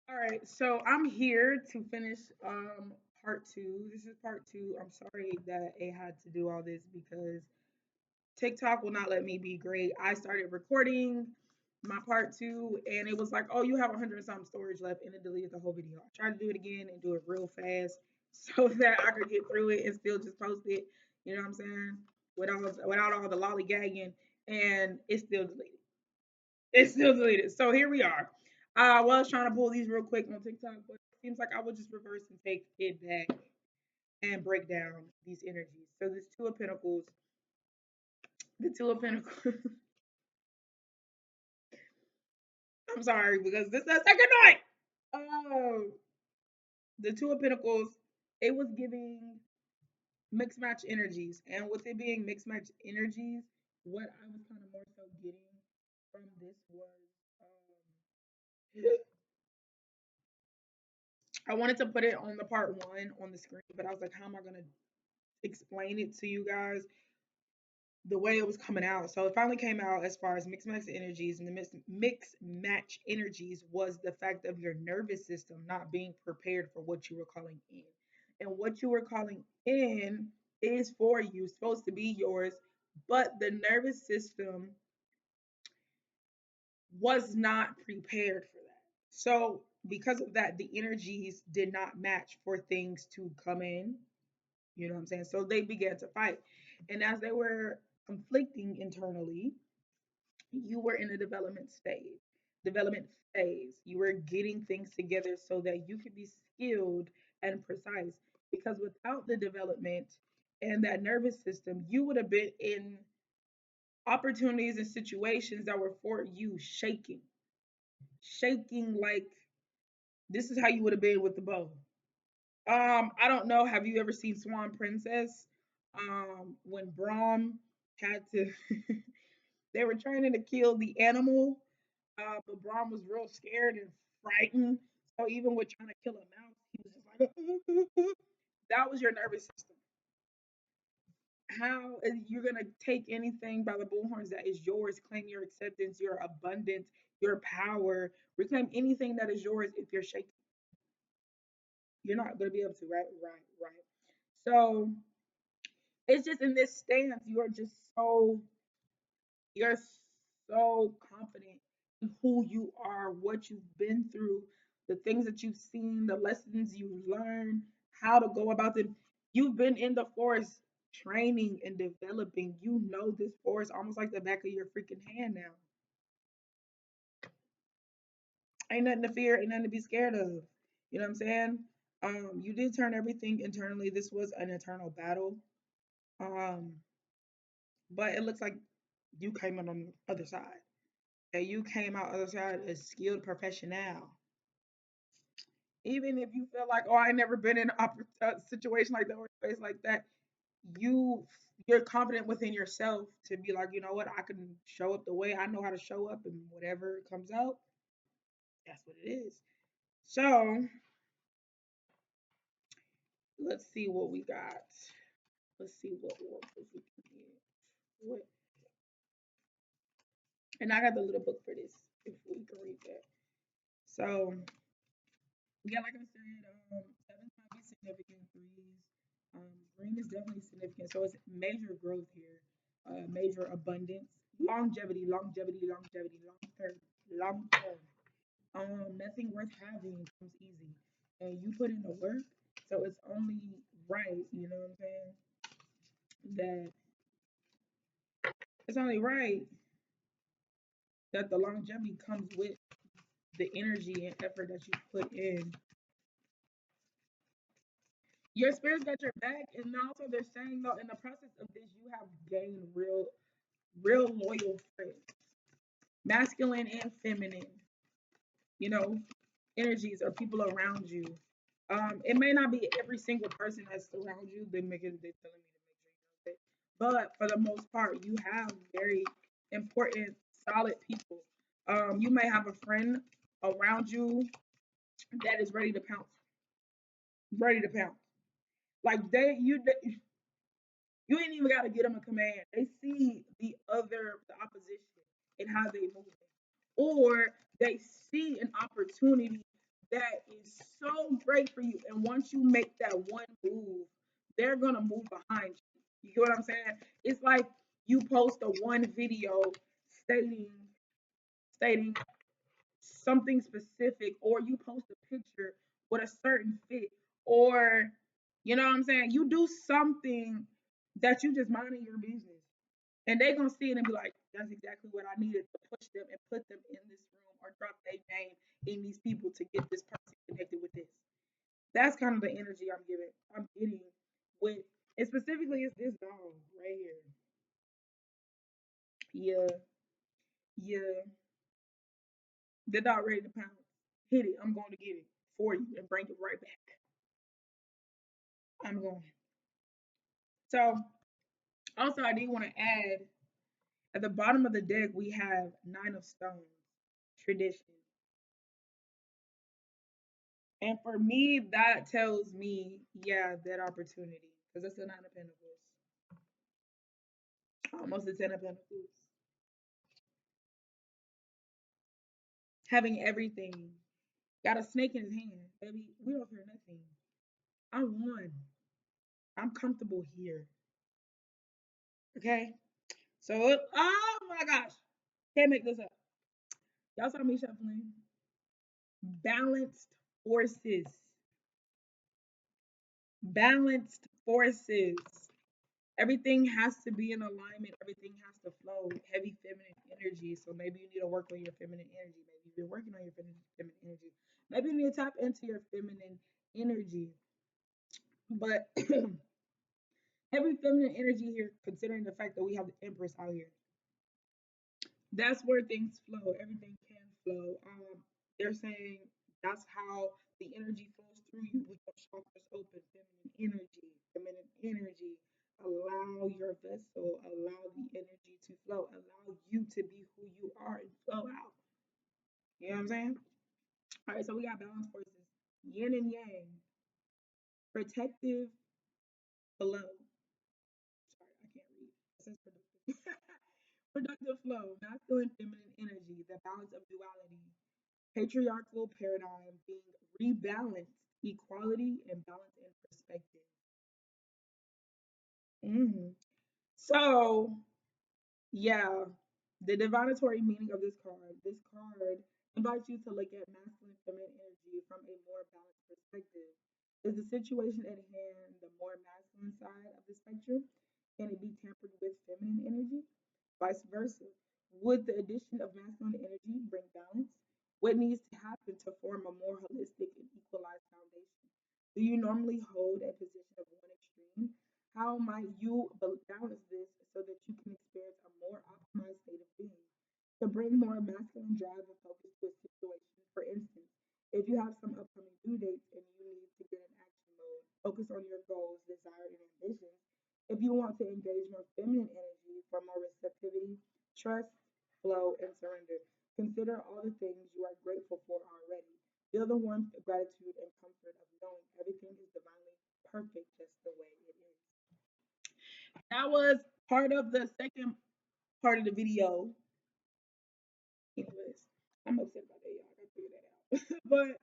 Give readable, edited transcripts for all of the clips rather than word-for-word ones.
All right, so I'm here to finish part two. This is part two. I'm sorry that I had to do all this because TikTok will not let me be great. I started recording my part two and it was like, oh, you have 100 and something storage left, and it deleted the whole video. I tried to do it again and do it real fast so that I could get through it and still just post it. You know what I'm saying? Without all the lollygagging, and it's still deleted. It's still deleted. So here we are. I was trying to pull these real quick on TikTok, but it seems like I would just reverse and take it back and break down these energies. So this Two of Pentacles, the Two of Pentacles. I'm sorry because this is the second night. Oh, the Two of Pentacles. It was giving mixed match energies, and with it being mixed match energies, what I was kind of more so getting from this was I wanted to put it on the part one on the screen, but I was like, how am I gonna explain it to you guys the way it was coming out? So it finally came out as far as mixed match energies, and the mixed match energies was the fact of your nervous system not being prepared for what you were calling in. And what you were calling in is for you, supposed to be yours, but the nervous system was not prepared for that. So because of that, the energies did not match for things to come in. You know what I'm saying? So they began to fight. And as they were conflicting internally, you were in a development phase. You were getting things together so that you could be skilled and precise. Because without the development and that nervous system, you would have been in opportunities and situations that were for you shaking like this is how you would have been with the bow. I don't know. Have you ever seen Swan Princess? When Brahm had to, they were trying to kill the animal, but Brahm was real scared and frightened. So even with trying to kill a mouse, he was just like, that was your nervous system. How is you're gonna take anything by the bullhorns that is yours, claim your acceptance, your abundance, your power, reclaim anything that is yours if you're shaking. You're not gonna be able to, right? Right, right. So it's just in this stance, you're so confident in who you are, what you've been through, the things that you've seen, the lessons you've learned, how to go about them. You've been in the forest training and developing. You know this forest almost like the back of your freaking hand now. Ain't nothing to fear, ain't nothing to be scared of. You know what I'm saying? You did turn everything internally. This was an internal battle. Um, but it looks like you came out on the other side. And you came out other side a skilled professional. Even if you feel like, oh, I never been in a situation like that or a space like that, you you're confident within yourself to be like, you know what, I can show up the way I know how to show up, and whatever comes out, that's what it is. So let's see what we got. Let's see what oracles we can get. What, and I got the little book for this if we can read that. So yeah, like I said, sevens might be significant. Threes, green is definitely significant. So it's major growth here, major abundance, longevity, long term. Nothing worth having comes easy, and you put in the work. So it's only right, you know what I'm saying? That it's only right that the longevity comes with the energy and effort that you put in. Your spirit's got your back, and also they're saying though in the process of this, you have gained real loyal friends, masculine and feminine. You know, energies or people around you. It may not be every single person that's around you. They're telling me to make sure you know that, but for the most part, you have very important, solid people. You may have a friend around you that is ready to pounce. Like you ain't even got to get them a command. They see the opposition and how they move, or they see an opportunity that is so great for you. And once you make that one move, they're gonna move behind you. You get what I'm saying? It's like you post a one video stating stating something specific, or you post a picture with a certain fit, or you know what I'm saying? You do something that you just minding your business. And they're gonna see it and be like, that's exactly what I needed to push them and put them in this room or drop their name in these people to get this person connected with this. That's kind of the energy I'm getting with, and specifically it's this dog right here. Yeah, yeah. The dog ready to pounce. Hit it. I'm going to get it for you and bring it right back. I'm going. So also I did want to add at the bottom of the deck we have Nine of Stones, tradition. And for me, that tells me, yeah, that opportunity. Because that's the Nine of Pentacles. Almost the Ten of Pentacles. Having everything. Got a snake in his hand. Baby, we don't hear nothing. I won. I'm comfortable here. Okay? So, oh my gosh. Can't make this up. Y'all saw me shuffling. Balanced forces. Balanced forces. Everything has to be in alignment. Everything has to flow. Heavy feminine energy. So maybe you need to work on your feminine energy. Maybe you've been working on your feminine energy. Maybe you need to tap into your feminine energy. But heavy feminine energy here, considering the fact that we have the Empress out here. That's where things flow. Everything can flow. They're saying that's how the energy flows through you with your chakras open. Feminine energy. Allow your vessel, allow the energy to flow, allow you to be who you are and flow out. You know what I'm saying? All right, so we got balance forces, yin and yang, protective flow. Sorry, I can't read. It says productive. Productive flow, masculine, feminine energy, the balance of duality, patriarchal paradigm being rebalanced, equality and balance in perspective. Mm. So, yeah, the divinatory meaning of this card. This card invites you to look at masculine feminine energy from a more balanced perspective. Is the situation at hand the more masculine side of the spectrum? Can it be tampered with feminine energy? Vice versa. Would the addition of masculine energy bring balance? What needs to happen to form a more holistic and equalized foundation? Do you normally hold a position of one extreme? How might you balance this so that you can experience a more optimized state of being? To bring more masculine drive and focus to a situation, for instance, if you have some upcoming due dates and you need to get in action mode, focus on your goals, desires, and ambitions. If you want to engage more feminine energy for more receptivity, trust, flow, and surrender, consider all the things you are grateful for already. Feel the warmth, gratitude, and comfort of knowing everything is divinely perfect just the way it is. That was part of the second part of the video. Anyways, I'm upset about that, y'all. I gotta figure that out. But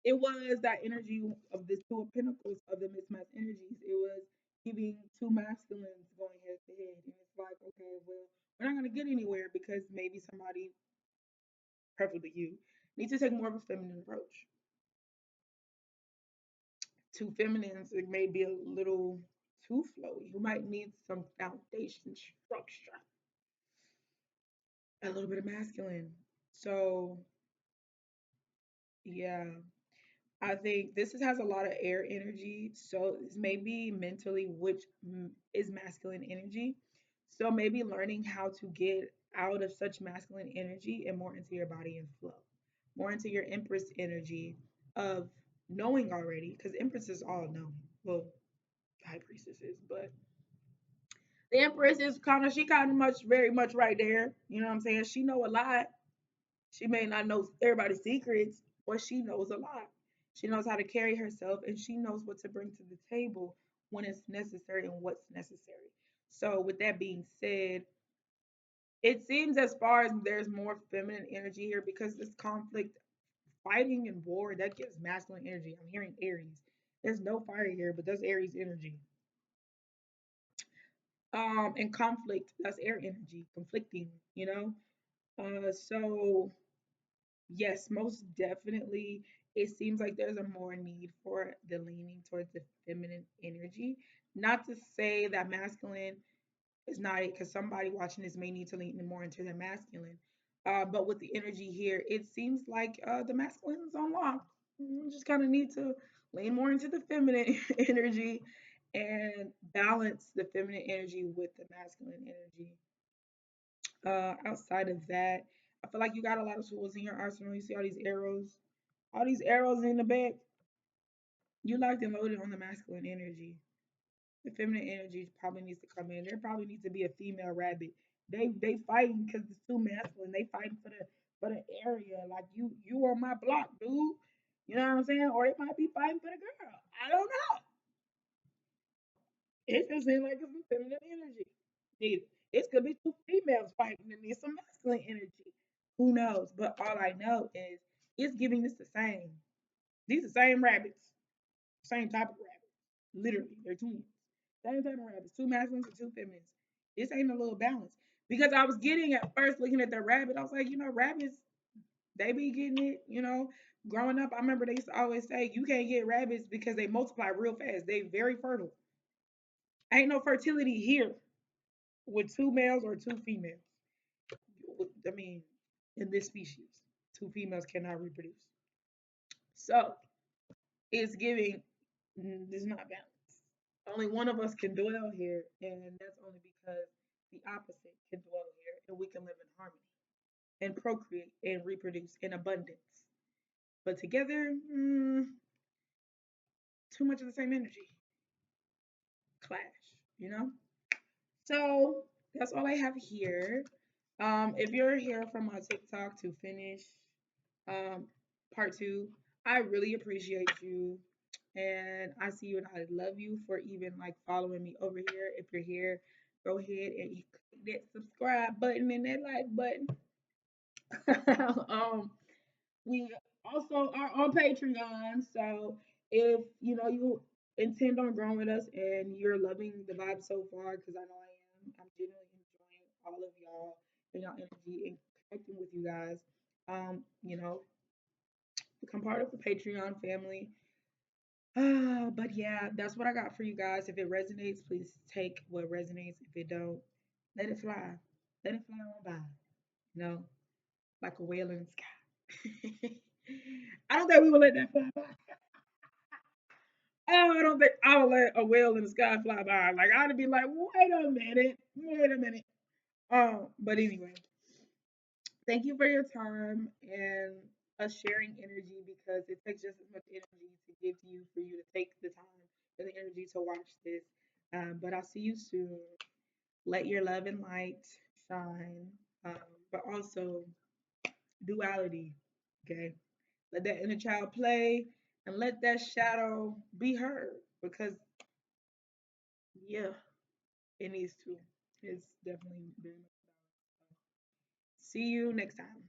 it was that energy of the two of pentacles of the mismatched energies. It was giving two masculines going head to head. And it's like, okay, well, we're not gonna get anywhere because maybe somebody, preferably you, needs to take more of a feminine approach. Two feminines, it may be a little too flowy. You might need some foundation structure, a little bit of masculine. So yeah, I think this has a lot of air energy. So it's maybe mentally, which is masculine energy. So maybe learning how to get out of such masculine energy and more into your body and flow, more into your Empress energy of knowing already, because Empress is all knowing. Well, High Priestess is, but the Empress is kind of much, very much right there. You know what I'm saying? She know a lot. She may not know everybody's secrets, but she knows a lot. She knows how to carry herself and she knows what to bring to the table when it's necessary and what's necessary. So, with that being said, it seems as far as there's more feminine energy here because this conflict fighting and war, that gives masculine energy. I'm hearing Aries. There's no fire here, but that's Aries energy. And conflict, that's air energy, conflicting, you know? So yes, most definitely. It seems like there's a more need for the leaning towards the feminine energy. Not to say that masculine is not it, because somebody watching this may need to lean more into their masculine. But with the energy here, it seems like the masculine is on lock. You just kind of need to lean more into the feminine energy and balance the feminine energy with the masculine energy. Outside of that, I feel like you got a lot of tools in your arsenal. You see all these arrows in the back. You locked and loaded on the masculine energy. The feminine energy probably needs to come in. There probably needs to be a female rabbit. They fighting because it's too masculine. They fighting for the area. Like you on my block, dude. You know what I'm saying? Or they might be fighting for the girl. I don't know. It just seems like it's some feminine energy. Neither. It could be two females fighting and there's some masculine energy. Who knows? But all I know is it's giving us the same. These are the same rabbits, same type of rabbits. Literally, they're twins. Same type of rabbits, two masculines and two feminines. This ain't a little balance. Because I was getting at first looking at the rabbit, I was like, rabbits, they be getting it, Growing up, I remember they used to always say you can't get rabbits because they multiply real fast. They very fertile. Ain't no fertility here with two males or two females. I mean, in this species, two females cannot reproduce. So it's giving, it's not balanced. Only one of us can dwell here, and that's only because the opposite can dwell here, and we can live in harmony and procreate and reproduce in abundance. But together, too much of the same energy, clash, you know? So that's all I have here. If you're here from my TikTok to finish um, part two, I really appreciate you. And I see you and I love you for even like following me over here. If you're here, go ahead and click that subscribe button and that like button. We also are on Patreon. So if you intend on growing with us and you're loving the vibe so far, because I know I am, I'm genuinely enjoying all of y'all and y'all energy and connecting with you guys. You know, become part of the Patreon family. But yeah, that's what I got for you guys. If it resonates, please take what resonates. If it don't, let it fly. Let it fly on by. You know, like a whale in the sky. I don't think we will let that fly by. Oh, I don't think I will let a whale in the sky fly by. Like I'd be like, wait a minute. But anyway, thank you for your time and us sharing energy because it takes just as much energy to give to you for you to take the time and the energy to watch this. But I'll see you soon. Let your love and light shine, um, but also duality. Okay, let that inner child play and let that shadow be heard because yeah, it needs to. It's definitely been. See you next time.